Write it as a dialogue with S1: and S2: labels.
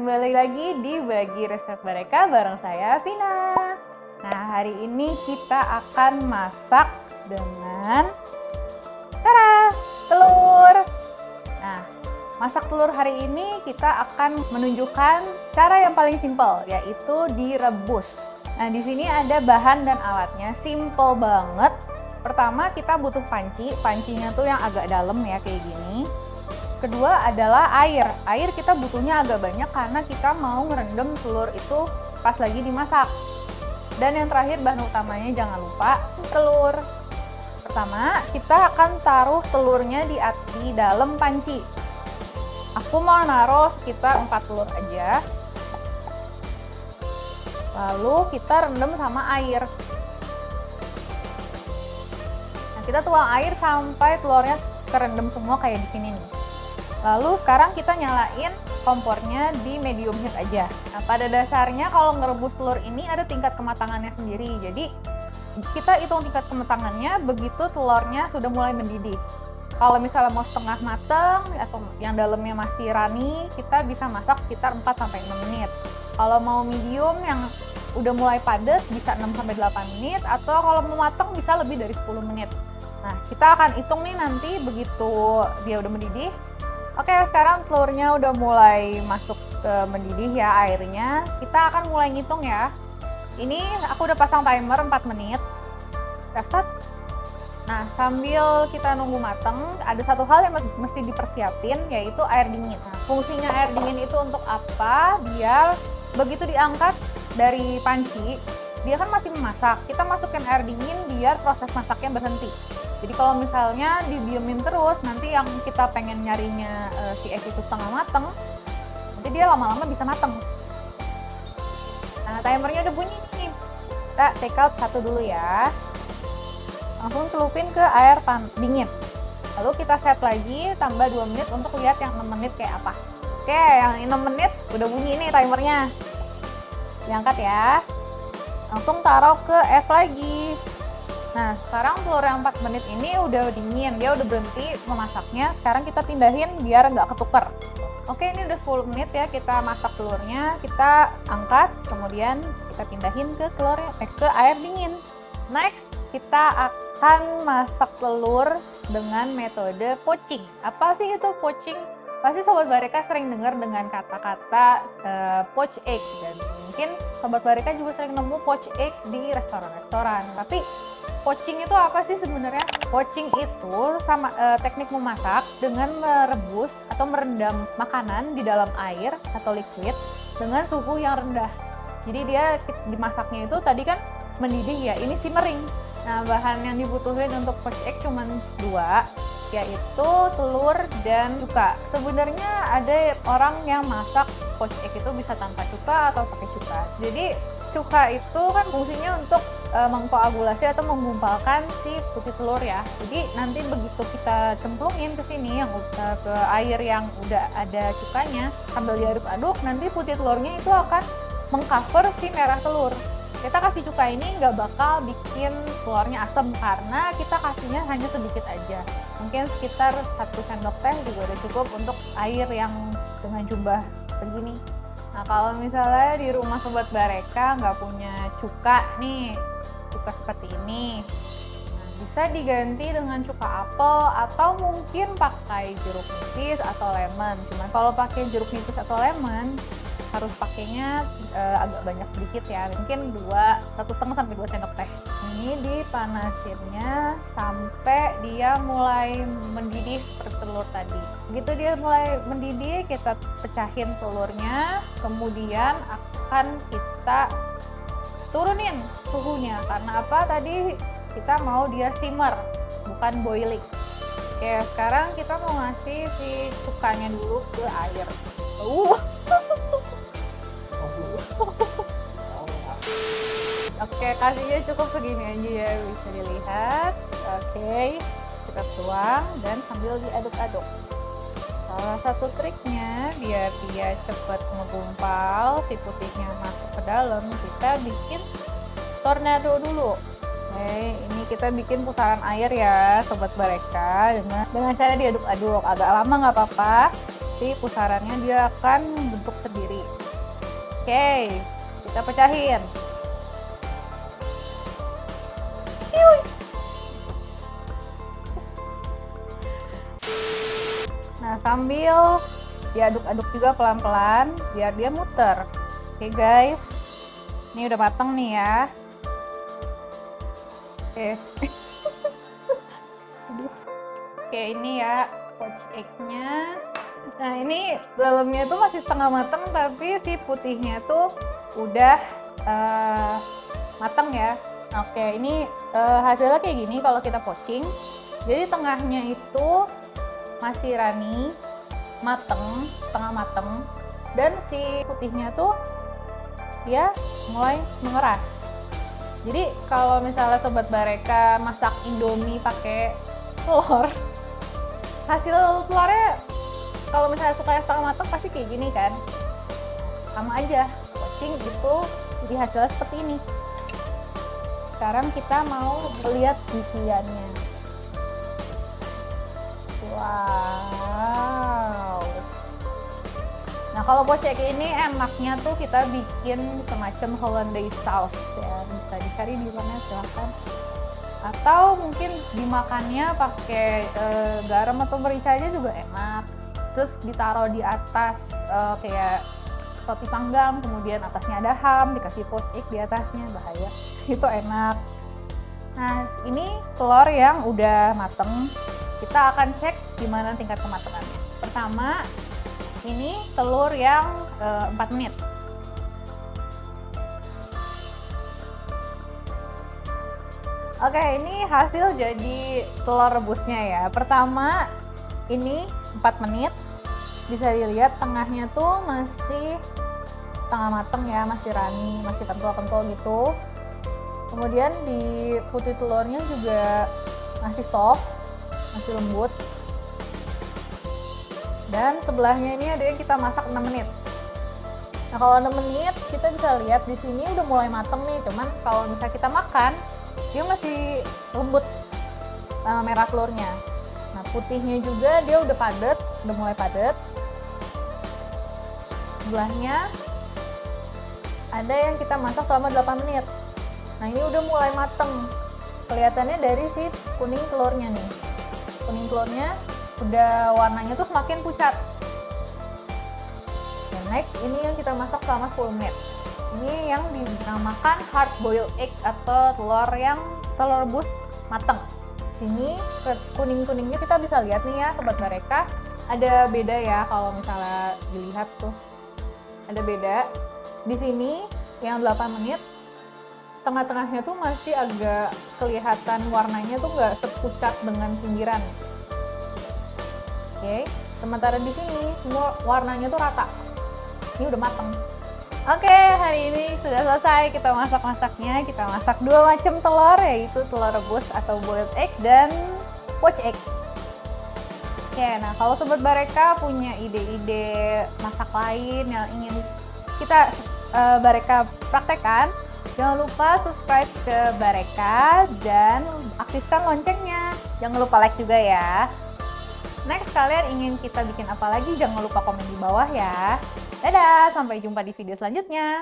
S1: kembali lagi di Bagi Resep Bareka bareng saya, Vina. Nah, hari ini kita akan masak dengan telur. Nah, masak telur hari ini kita akan menunjukkan cara yang paling simpel, yaitu direbus. Nah, di sini ada bahan dan alatnya, simple banget. Pertama, kita butuh panci. Pancinya tuh yang agak dalam ya, kayak gini. Kedua adalah air. Air kita butuhnya agak banyak karena kita mau ngerendam telur itu pas lagi dimasak. Dan yang terakhir, bahan utamanya jangan lupa telur. Pertama, kita akan taruh telurnya di dalam panci. Aku mau naruh sekitar 4 telur aja. Lalu kita rendam sama air. Nah, kita tuang air sampai telurnya kerendam semua kayak di sini nih. Lalu sekarang kita nyalain kompornya di medium heat aja. Nah, pada dasarnya kalau ngerebus telur ini ada tingkat kematangannya sendiri. Jadi kita hitung tingkat kematangannya begitu telurnya sudah mulai mendidih. Kalau misalnya mau setengah mateng atau yang dalamnya masih runny, kita bisa masak sekitar 4-6 menit. Kalau mau medium yang udah mulai padat bisa 6-8 menit, atau kalau mau mateng bisa lebih dari 10 menit. Nah, kita akan hitung nih nanti begitu dia udah mendidih. Oke, sekarang telurnya udah mulai masuk ke mendidih ya airnya. Kita akan mulai ngitung ya. Ini aku udah pasang timer 4 menit. Kita start. Nah, sambil kita nunggu mateng, ada satu hal yang mesti dipersiapin, yaitu air dingin. Nah, fungsinya air dingin itu untuk apa? Biar begitu diangkat dari panci, dia kan masih memasak. Kita masukin air dingin biar proses masaknya berhenti. Jadi kalau misalnya didiemin terus, nanti yang kita pengen nyarinya si egg itu setengah mateng, nanti dia lama-lama bisa mateng. Nah, timernya udah bunyi nih. Kita take out 1 dulu ya. Langsung celupin ke air dingin. Lalu kita set lagi, tambah 2 menit untuk lihat yang 6 menit kayak apa. Oke, yang 6 menit udah bunyi nih timernya. Diangkat ya. Langsung taruh ke es lagi. Nah, sekarang telur yang 4 menit ini udah dingin, dia udah berhenti memasaknya. Sekarang kita pindahin biar nggak ketuker. Oke, ini udah 10 menit ya kita masak telurnya. Kita angkat, kemudian kita pindahin ke ke air dingin. Next, kita akan masak telur dengan metode poaching. Apa sih itu poaching? Pasti Sobat Bareka sering dengar dengan kata-kata poach egg, dan mungkin Sobat Bareka juga sering nemu poach egg di restoran-restoran. Tapi poaching itu apa sih sebenarnya? Poaching itu sama teknik memasak dengan merebus atau merendam makanan di dalam air atau liquid dengan suhu yang rendah. Jadi dia dimasaknya itu tadi kan mendidih ya, ini simmering. Nah, bahan yang dibutuhin untuk poach egg cuma 2, yaitu telur dan cuka. Sebenarnya ada orang yang masak poach egg itu bisa tanpa cuka atau pakai cuka. Jadi cuka itu kan fungsinya untuk mengkoagulasi atau menggumpalkan si putih telur ya. Jadi nanti begitu kita cemplungin ke sini yang ke air yang udah ada cukanya, sambil diaduk-aduk, nanti putih telurnya itu akan mengcover si merah telur. Kita kasih cuka ini nggak bakal bikin telurnya asam karena kita kasihnya hanya sedikit aja. Mungkin sekitar 1 sendok teh juga udah cukup untuk air yang dengan jumlah begini. Nah, kalau misalnya di rumah Sobat Bareka nggak punya cuka nih, cuka seperti ini, nah, bisa diganti dengan cuka apel atau mungkin pakai jeruk nipis atau lemon. Cuman kalau pakai jeruk nipis atau lemon, harus pakainya agak banyak sedikit ya, mungkin 1,5 sampai 2 sendok teh. Ini dipanasinnya sampai dia mulai mendidih seperti telur tadi. Begitu dia mulai mendidih, kita pecahin telurnya, kemudian akan kita turunin suhunya. Karena apa? Tadi kita mau dia simmer, bukan boiling. Oke, sekarang kita mau ngasih si cukanya dulu ke air. Oke, kasihnya cukup segini aja ya, bisa dilihat. Oke, kita tuang dan sambil diaduk-aduk. Salah satu triknya biar dia cepat menggumpal, si putihnya masuk ke dalam, kita bikin tornado dulu. Oke, ini kita bikin pusaran air ya Sobat Bareka dengan cara diaduk-aduk. Agak lama nggak apa-apa. nanti pusarannya dia akan bentuk sendiri. Oke, kita pecahin. Nah, sambil diaduk-aduk juga pelan-pelan biar dia muter. Oke guys, ini udah mateng nih ya. Oke. Oke, ini ya poached egg-nya. Nah, ini dalamnya tuh masih setengah mateng, tapi si putihnya tuh udah mateng ya. Oke, ini hasilnya kayak gini kalau kita poaching. Jadi tengahnya itu masih runny, mateng, setengah mateng, dan si putihnya tuh dia mulai mengeras. Jadi kalau misalnya sobat Bareka masak Indomie pakai telur, hasil telurnya kalau misalnya suka setengah mateng pasti kayak gini kan. Sama aja, poaching itu jadi hasilnya seperti ini. Sekarang kita mau lihat isiannya. Wow. Nah, kalau poached egg ini enaknya tuh kita bikin semacam hollandaise sauce ya. Bisa dicari di mana silahkan. Atau mungkin dimakannya pakai garam atau merica aja juga enak. Terus ditaruh di atas kayak roti panggang, kemudian atasnya ada ham, dikasih poached egg di atasnya, bahaya. Itu enak. Nah, ini telur yang udah mateng. Kita akan cek gimana tingkat kematangannya. Pertama, ini telur yang 4 menit. Oke, ini hasil jadi telur rebusnya ya. Pertama, ini 4 menit. Bisa dilihat tengahnya tuh masih setengah mateng ya, masih runny, masih kental-kental gitu. Kemudian di putih telurnya juga masih soft, masih lembut. Dan sebelahnya ini ada yang kita masak 6 menit. Nah, kalau 6 menit kita bisa lihat di sini udah mulai mateng nih, cuman kalau misalnya kita makan dia masih lembut merah telurnya. Nah, putihnya juga dia udah padat, udah mulai padat. Sebelahnya ada yang kita masak selama 8 menit. Nah, ini udah mulai mateng. Kelihatannya dari si kuning telurnya nih. Kuning telurnya udah warnanya tuh semakin pucat. Dan next ini yang kita masak selama 10 menit. Ini yang dinamakan hard boiled egg atau telur rebus mateng. Sini kuning-kuningnya kita bisa lihat nih ya sobat Bareka, ada beda ya kalau misalnya dilihat tuh. Ada beda. Di sini yang 8 menit tengah-tengahnya tuh masih agak kelihatan warnanya tuh nggak sepucat dengan pinggiran. Oke, sementara di sini semua warnanya tuh rata. Ini udah mateng. Oke, hari ini sudah selesai kita masak-masaknya. Kita masak 2 macam telur, yaitu telur rebus atau boiled egg dan poached egg. Oke, nah kalau sobat Bareka punya ide-ide masak lain yang ingin kita Bareka praktekkan, jangan lupa subscribe ke Bareka dan aktifkan loncengnya. Jangan lupa like juga ya. Next, kalian ingin kita bikin apa lagi? Jangan lupa komen di bawah ya. Dadah, sampai jumpa di video selanjutnya.